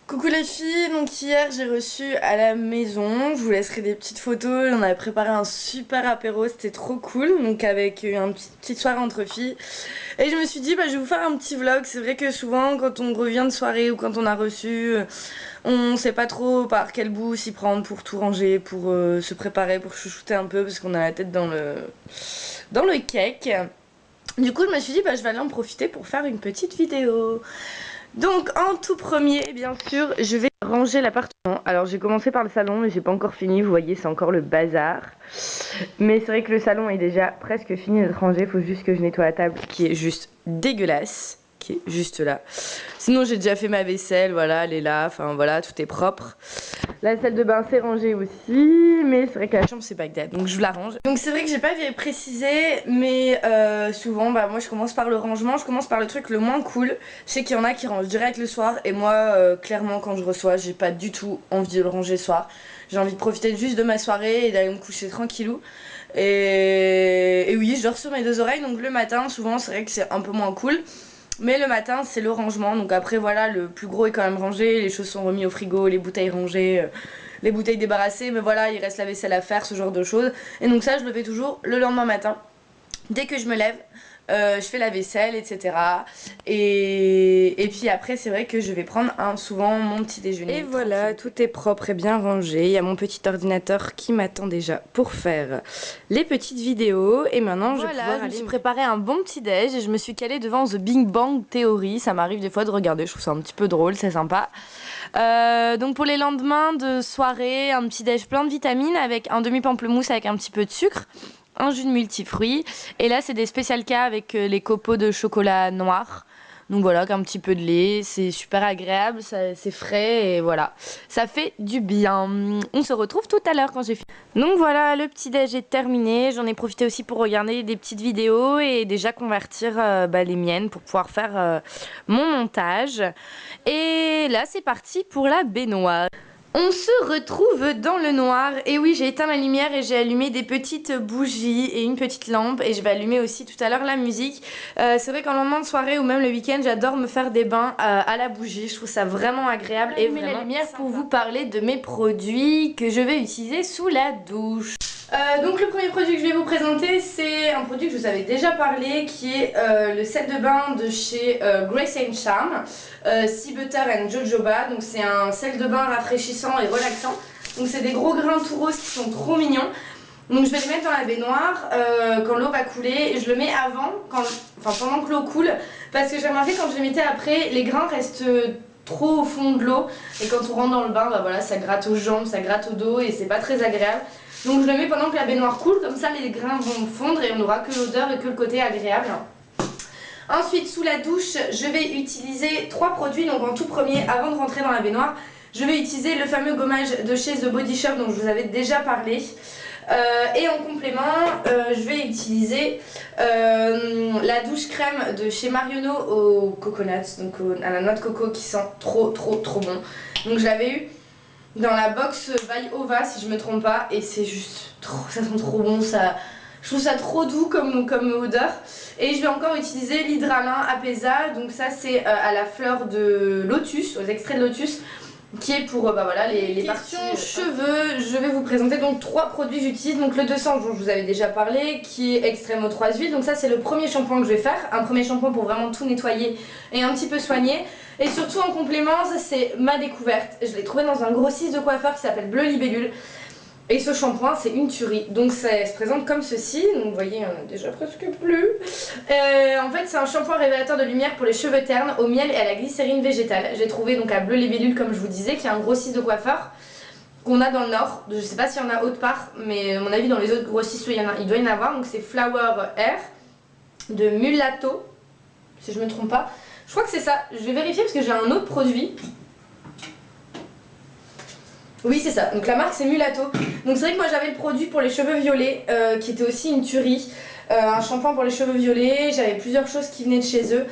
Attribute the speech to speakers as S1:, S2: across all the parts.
S1: Coucou les filles, donc hier j'ai reçu à la maison, je vous laisserai des petites photos, on avait préparé un super apéro, c'était trop cool, donc avec une petite soirée entre filles. Et je me suis dit, je vais vous faire un petit vlog, c'est vrai que souvent quand on revient de soirée ou quand on a reçu, on sait pas trop par quel bout s'y prendre pour tout ranger, pour se préparer, pour chouchouter un peu, parce qu'on a la tête dans le cake. Du coup je me suis dit, je vais aller en profiter pour faire une petite vidéo. Donc en tout premier, bien sûr, je vais ranger l'appartement. Alors j'ai commencé par le salon, mais j'ai pas encore fini. Vous voyez, c'est encore le bazar. Mais c'est vrai que le salon est déjà presque fini d'être rangé. Il faut juste que je nettoie la table qui est juste dégueulasse, qui est juste là. Sinon j'ai déjà fait ma vaisselle, voilà, elle est là. Enfin voilà, tout est propre. La salle de bain c'est rangé aussi, mais c'est vrai que la chambre c'est Bagdad, donc je vous la range. Donc c'est vrai que j'ai pas précisé, mais souvent moi je commence par le rangement, je commence par le truc le moins cool. Je sais qu'il y en a qui rangent direct le soir, et moi clairement quand je reçois j'ai pas du tout envie de le ranger le soir. J'ai envie de profiter juste de ma soirée et d'aller me coucher tranquillou. Et oui, je dors sur mes deux oreilles, donc le matin souvent c'est vrai que c'est un peu moins cool. Mais le matin, c'est le rangement. Donc après, voilà, le plus gros est quand même rangé. Les choses sont remises au frigo, les bouteilles rangées, les bouteilles débarrassées. Mais voilà, il reste la vaisselle à faire, ce genre de choses. Et donc ça, je le fais toujours le lendemain matin. Dès que je me lève, je fais la vaisselle, etc. Et puis après, c'est vrai que je vais prendre souvent mon petit déjeuner. Et voilà, tout est propre et bien rangé. Il y a mon petit ordinateur qui m'attend déjà pour faire les petites vidéos. Et maintenant, je me suis préparé un bon petit déj et je me suis calée devant The Big Bang Theory. Ça m'arrive des fois de regarder, je trouve ça un petit peu drôle, c'est sympa. Donc pour les lendemains de soirée, un petit déj plein de vitamines avec un demi-pamplemousse avec un petit peu de sucre, un jus de multifruits. Et là, c'est des spécial cas avec les copeaux de chocolat noir. Donc voilà, avec un petit peu de lait, c'est super agréable, c'est frais et voilà, ça fait du bien. On se retrouve tout à l'heure quand j'ai fini. Donc voilà, le petit déj est terminé. J'en ai profité aussi pour regarder des petites vidéos et déjà convertir les miennes pour pouvoir faire mon montage. Et là, c'est parti pour la baignoire. On se retrouve dans le noir. Et oui, j'ai éteint la lumière et j'ai allumé des petites bougies et une petite lampe. Et je vais allumer aussi tout à l'heure la musique. C'est vrai qu'en lendemain de soirée ou même le week-end, j'adore me faire des bains à la bougie. Je trouve ça vraiment agréable. Et vraiment la lumière pour vous parler de mes produits que je vais utiliser sous la douche. Donc le premier produit que je vais vous présenter, c'est un produit que je vous avais déjà parlé, qui est le sel de bain de chez Grace Charm, Sea Butter and Jojoba. Donc c'est un sel de bain rafraîchissant et relaxant. Donc c'est des gros grains tout roses qui sont trop mignons. Donc je vais les mettre dans la baignoire quand l'eau va couler. Et je le mets avant, pendant que l'eau coule, parce que j'ai remarqué quand je les mettais après, les grains restent trop au fond de l'eau. Et quand on rentre dans le bain, voilà, ça gratte aux jambes, ça gratte au dos et c'est pas très agréable. Donc je le mets pendant que la baignoire coule, comme ça les grains vont fondre et on n'aura que l'odeur et que le côté agréable. Ensuite, sous la douche, je vais utiliser 3 produits. Donc en tout premier, avant de rentrer dans la baignoire, je vais utiliser le fameux gommage de chez The Body Shop dont je vous avais déjà parlé. Et en complément, je vais utiliser la douche crème de chez Marionneau au coconut, donc à la noix de coco, qui sent trop bon. Donc je l'avais eu dans la box by Ova si je me trompe pas, et c'est juste trop, ça sent trop bon, je trouve ça trop doux comme odeur. Et je vais encore utiliser l'hydralin Apesa, donc ça c'est à la fleur de lotus, aux extraits de lotus, qui est pour voilà, les parties cheveux. Je vais vous présenter donc 3 produits que j'utilise. Donc le 200 dont je vous avais déjà parlé, qui est extrême aux 3 huiles. Donc ça c'est le premier shampoing que je vais faire, un premier shampoing pour vraiment tout nettoyer et un petit peu soigner. Et surtout en complément, ça c'est ma découverte, je l'ai trouvé dans un grossiste de coiffeur qui s'appelle Bleu Libellule. Et ce shampoing c'est une tuerie, donc ça se présente comme ceci, donc vous voyez il y en a déjà presque plus. En fait c'est un shampoing révélateur de lumière pour les cheveux ternes au miel et à la glycérine végétale. J'ai trouvé donc à Bleu Libellule, comme je vous disais, qui est un grossiste de coiffeur qu'on a dans le nord. Je sais pas s'il y en a autre part, mais à mon avis dans les autres grossistes il doit y en avoir. Donc c'est Flower Air de Mulatto, si je me trompe pas. Je crois que c'est ça, je vais vérifier parce que j'ai un autre produit. Oui c'est ça, donc la marque c'est Mulatto. Donc c'est vrai que moi j'avais le produit pour les cheveux violets qui était aussi une tuerie. Un shampoing pour les cheveux violets, j'avais plusieurs choses qui venaient de chez eux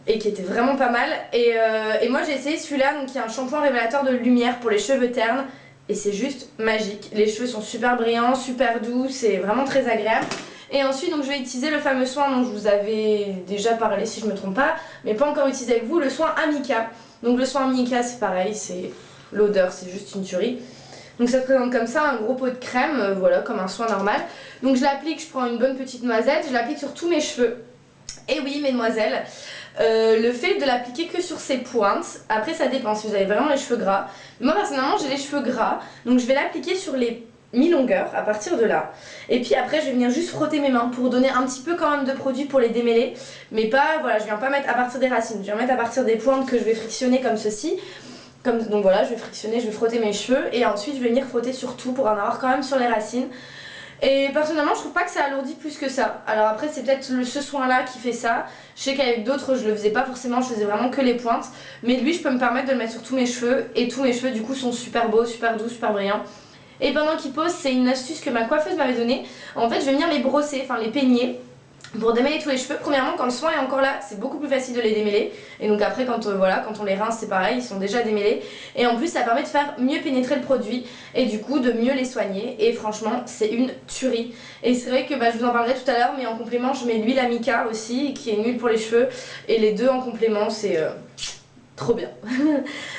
S1: et qui étaient vraiment pas mal. Et moi j'ai essayé celui-là, donc il y a un shampoing révélateur de lumière pour les cheveux ternes. Et c'est juste magique, les cheveux sont super brillants, super doux, c'est vraiment très agréable. Et ensuite donc je vais utiliser le fameux soin dont je vous avais déjà parlé si je me trompe pas, mais pas encore utilisé avec vous, le soin Amica. Donc le soin Mika c'est pareil, c'est l'odeur, c'est juste une tuerie. Donc ça se présente comme ça, un gros pot de crème, voilà, comme un soin normal. Donc je l'applique, je prends une bonne petite noisette, je l'applique sur tous mes cheveux. Et oui, mesdemoiselles, le fait de l'appliquer que sur ses pointes, après ça dépend si vous avez vraiment les cheveux gras. Moi personnellement j'ai les cheveux gras, donc je vais l'appliquer sur les mi-longueurs à partir de là. Et puis après je vais venir juste frotter mes mains pour donner un petit peu quand même de produit pour les démêler. Mais pas, voilà, je viens pas mettre à partir des racines, je viens mettre à partir des pointes que je vais frictionner comme ceci. Donc voilà, je vais frictionner, je vais frotter mes cheveux et ensuite je vais venir frotter sur tout pour en avoir quand même sur les racines. Et personnellement je trouve pas que ça alourdit plus que ça. Alors après c'est peut-être ce soin là qui fait ça. Je sais qu'avec d'autres je le faisais pas forcément, je faisais vraiment que les pointes. Mais lui je peux me permettre de le mettre sur tous mes cheveux. Et tous mes cheveux du coup sont super beaux, super doux, super brillants. Et pendant qu'il pose, c'est une astuce que ma coiffeuse m'avait donnée. En fait je vais venir les brosser, enfin les peigner. Pour démêler tous les cheveux, premièrement quand le soin est encore là, c'est beaucoup plus facile de les démêler. Et donc après quand, voilà, quand on les rince c'est pareil, ils sont déjà démêlés. Et en plus ça permet de faire mieux pénétrer le produit et du coup de mieux les soigner. Et franchement c'est une tuerie. Et c'est vrai que je vous en parlerai tout à l'heure, mais en complément je mets l'huile Amica aussi qui est une huile pour les cheveux. Et les deux en complément c'est trop bien.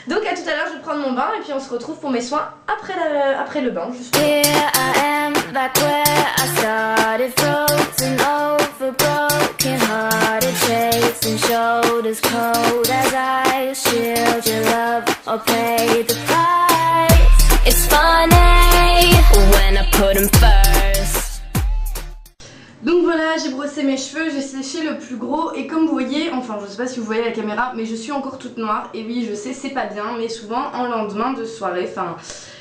S1: Donc à tout à l'heure, je vais prendre mon bain et puis on se retrouve pour mes soins après le bain. Back where I started, frozen over, broken hearted, chasing shoulders cold as ice, shield your love or pay the price. It's funny when I put them first. Donc voilà, j'ai brossé mes cheveux, j'ai séché le plus gros et comme vous voyez, enfin je sais pas si vous voyez la caméra, mais je suis encore toute noire et oui je sais c'est pas bien, mais souvent en lendemain de soirée, enfin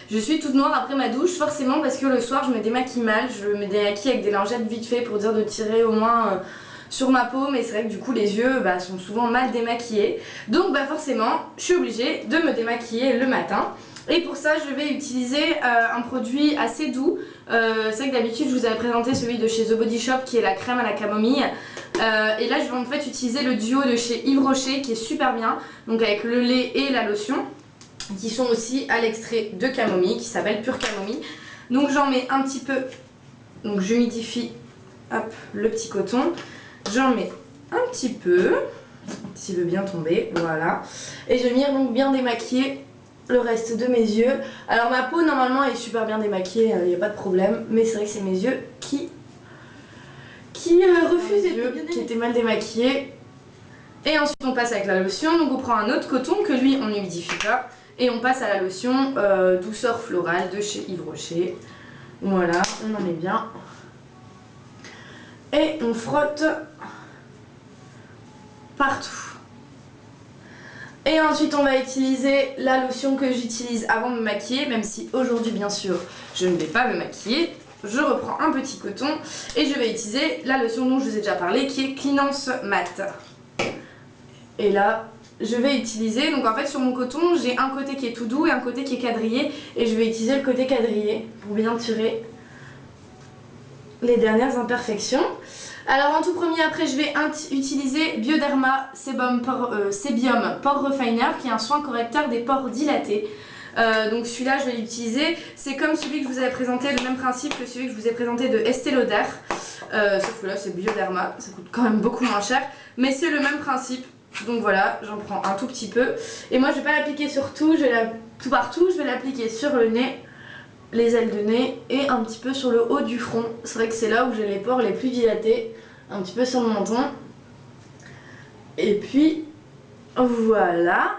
S1: je suis toute noire après ma douche forcément parce que le soir je me démaquille mal, je me démaquille avec des lingettes vite fait pour dire de tirer au moins sur ma peau, mais c'est vrai que du coup les yeux sont souvent mal démaquillés, donc forcément je suis obligée de me démaquiller le matin. Et pour ça je vais utiliser un produit assez doux. C'est vrai que d'habitude je vous avais présenté celui de chez The Body Shop qui est la crème à la camomille. Et là je vais en fait utiliser le duo de chez Yves Rocher qui est super bien. Donc avec le lait et la lotion qui sont aussi à l'extrait de camomille qui s'appelle Pure Camomille. Donc j'en mets un petit peu. Donc j'humidifie le petit coton. J'en mets un petit peu s'il veut bien tomber. Voilà. Et je vais venir donc bien démaquiller le reste de mes yeux. Alors ma peau normalement est super bien démaquillée, il n'y a pas de problème, mais c'est vrai que c'est mes yeux qui refusent qui étaient mal démaquillés. Et ensuite on passe avec la lotion, donc on prend un autre coton que lui on n'humidifie pas et on passe à la lotion douceur florale de chez Yves Rocher. Voilà, on en est bien. Et on frotte partout. Et ensuite on va utiliser la lotion que j'utilise avant de me maquiller, même si aujourd'hui bien sûr je ne vais pas me maquiller. Je reprends un petit coton et je vais utiliser la lotion dont je vous ai déjà parlé qui est Cleanance Matte. Et là je vais utiliser, donc en fait sur mon coton j'ai un côté qui est tout doux et un côté qui est quadrillé. Et je vais utiliser le côté quadrillé pour bien tirer les dernières imperfections. Alors en tout premier après je vais utiliser Bioderma Sebium Pore Refiner qui est un soin correcteur des pores dilatés. Donc celui-là je vais l'utiliser, c'est comme celui que je vous avais présenté, le même principe que celui que je vous ai présenté de Estée Lauder, sauf que là c'est Bioderma, ça coûte quand même beaucoup moins cher, mais c'est le même principe. Donc voilà, j'en prends un tout petit peu et moi je vais pas l'appliquer sur tout, tout partout, je vais l'appliquer sur le nez, les ailes de nez et un petit peu sur le haut du front. C'est vrai que c'est là où j'ai les pores les plus dilatés, un petit peu sur le menton. Et puis voilà.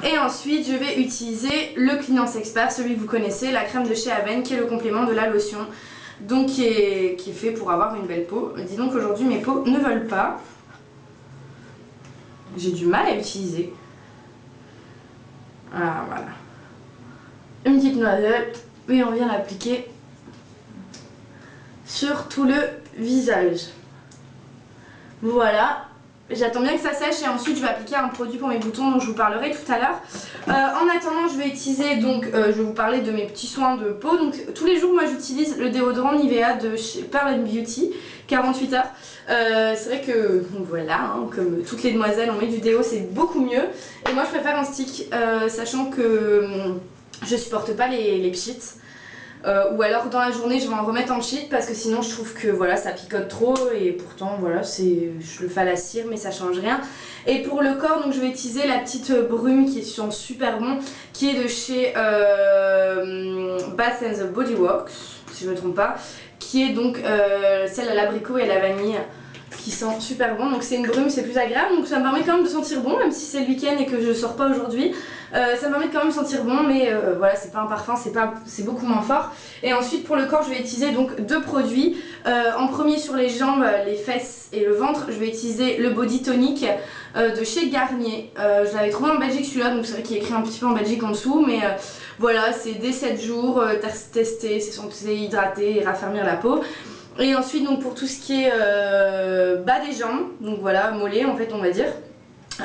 S1: Et ensuite je vais utiliser le Cleanance Expert, celui que vous connaissez, la crème de chez Aven qui est le complément de la lotion. Donc qui est fait pour avoir une belle peau. Dis donc aujourd'hui mes peaux ne veulent pas. J'ai du mal à utiliser. Ah voilà. Une petite noisette et on vient l'appliquer sur tout le visage. Voilà, j'attends bien que ça sèche et ensuite je vais appliquer un produit pour mes boutons dont je vous parlerai tout à l'heure. En attendant je vais utiliser donc, je vais vous parler de mes petits soins de peau. Donc tous les jours moi j'utilise le déodorant Nivea de chez Pearl Beauty 48 heures. C'est vrai que voilà, hein, comme toutes les demoiselles on met du déo, c'est beaucoup mieux. Et moi je préfère un stick, sachant que je supporte pas les pchits. ou alors dans la journée je vais en remettre en cheat parce que sinon je trouve que voilà ça picote trop et pourtant voilà je le fais à la cire mais ça change rien. Et pour le corps donc je vais utiliser la petite brume qui est super bon, qui est de chez Bath and Body Works si je me trompe pas, qui est donc celle à l'abricot et à la vanille qui sent super bon. Donc c'est une brume, c'est plus agréable, donc ça me permet quand même de sentir bon même si c'est le week-end et que je sors pas aujourd'hui. Ça me permet de quand même sentir bon, mais voilà, c'est pas un parfum, c'est beaucoup moins fort. Et ensuite pour le corps je vais utiliser donc deux produits. En premier sur les jambes, les fesses et le ventre, je vais utiliser le body tonic de chez Garnier. Je l'avais trouvé en Belgique celui-là, donc c'est vrai qu'il est écrit un petit peu en Belgique en dessous, mais voilà, c'est dès 7 jours, testé, c'est censé hydrater et raffermir la peau. Et ensuite donc pour tout ce qui est bas des jambes, donc voilà, mollets en fait on va dire,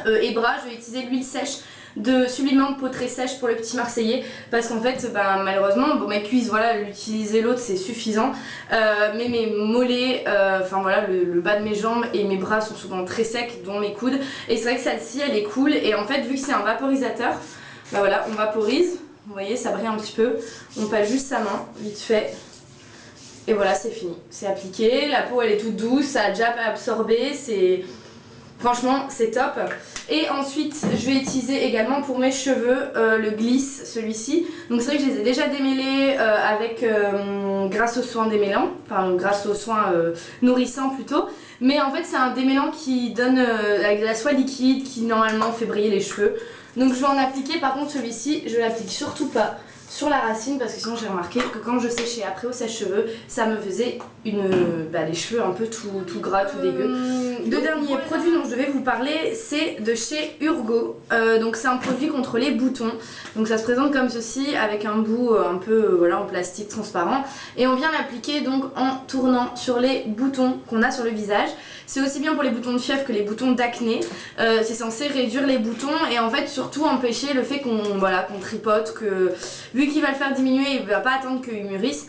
S1: et bras, je vais utiliser l'huile sèche de sublimant de peau très sèche pour le petit marseillais parce qu'en fait ben, malheureusement bon, mes cuisses voilà l'utiliser l'autre c'est suffisant mais mes mollets enfin voilà le bas de mes jambes et mes bras sont souvent très secs dont mes coudes et c'est vrai que celle-ci elle est cool et en fait vu que c'est un vaporisateur ben voilà on vaporise, vous voyez ça brille un petit peu, on passe juste sa main vite fait et voilà c'est fini, c'est appliqué, la peau elle est toute douce, ça a déjà absorbé, c'est franchement c'est top. Et ensuite je vais utiliser également pour mes cheveux le Gliss, celui-ci. Donc c'est vrai que je les ai déjà démêlés avec grâce aux soins démêlants, enfin grâce aux soins nourrissants plutôt. Mais en fait c'est un démêlant qui donne avec de la soie liquide qui normalement fait briller les cheveux. Donc je vais en appliquer, par contre celui-ci je l'applique surtout pas sur la racine parce que sinon j'ai remarqué que quand je séchais après au sèche-cheveux ça me faisait les cheveux un peu tout gras, tout dégueu. Le dernier produit dont je devais vous parler c'est de chez Urgo, donc c'est un produit contre les boutons, donc ça se présente comme ceci avec un bout un peu voilà en plastique transparent et on vient l'appliquer donc en tournant sur les boutons qu'on a sur le visage. C'est aussi bien pour les boutons de fièvre que les boutons d'acné, c'est censé réduire les boutons et en fait surtout empêcher le fait qu'on qu'on tripote, que vu qu'il va le faire diminuer il va pas attendre qu'il mûrisse.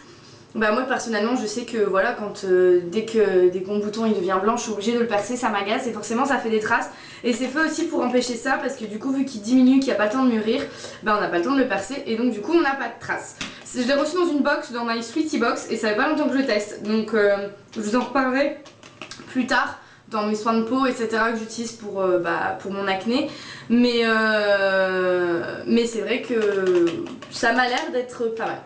S1: Bah moi personnellement je sais que voilà quand dès que mon bouton il devient blanc je suis obligée de le percer, ça m'agace et forcément ça fait des traces et c'est fait aussi pour empêcher ça parce que du coup vu qu'il diminue, qu'il n'y a pas le temps de mûrir, bah on n'a pas le temps de le percer et donc du coup on n'a pas de traces. Je l'ai reçu dans une box, dans My Sweetie Box et ça fait pas longtemps que je le teste donc je vous en reparlerai plus tard dans mes soins de peau etc que j'utilise pour mon acné mais c'est vrai que ça m'a l'air d'être pas mal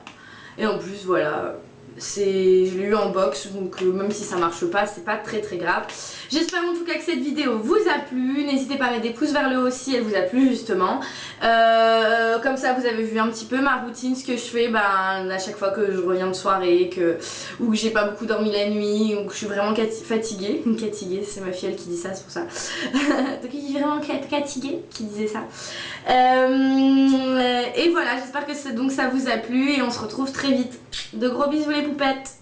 S1: et en plus voilà je l'ai eu en box donc même si ça marche pas c'est pas très grave. J'espère en tout cas que cette vidéo vous a plu, n'hésitez pas à mettre des pouces vers le haut si elle vous a plu justement, comme ça vous avez vu un petit peu ma routine, ce que je fais à chaque fois que je reviens de soirée ou que j'ai pas beaucoup dormi la nuit ou que je suis vraiment fatiguée, c'est ma fille elle qui dit ça, c'est pour ça donc je suis vraiment fatiguée qui disait ça et voilà j'espère que ça vous a plu et on se retrouve très vite. De gros bisous les poupettes.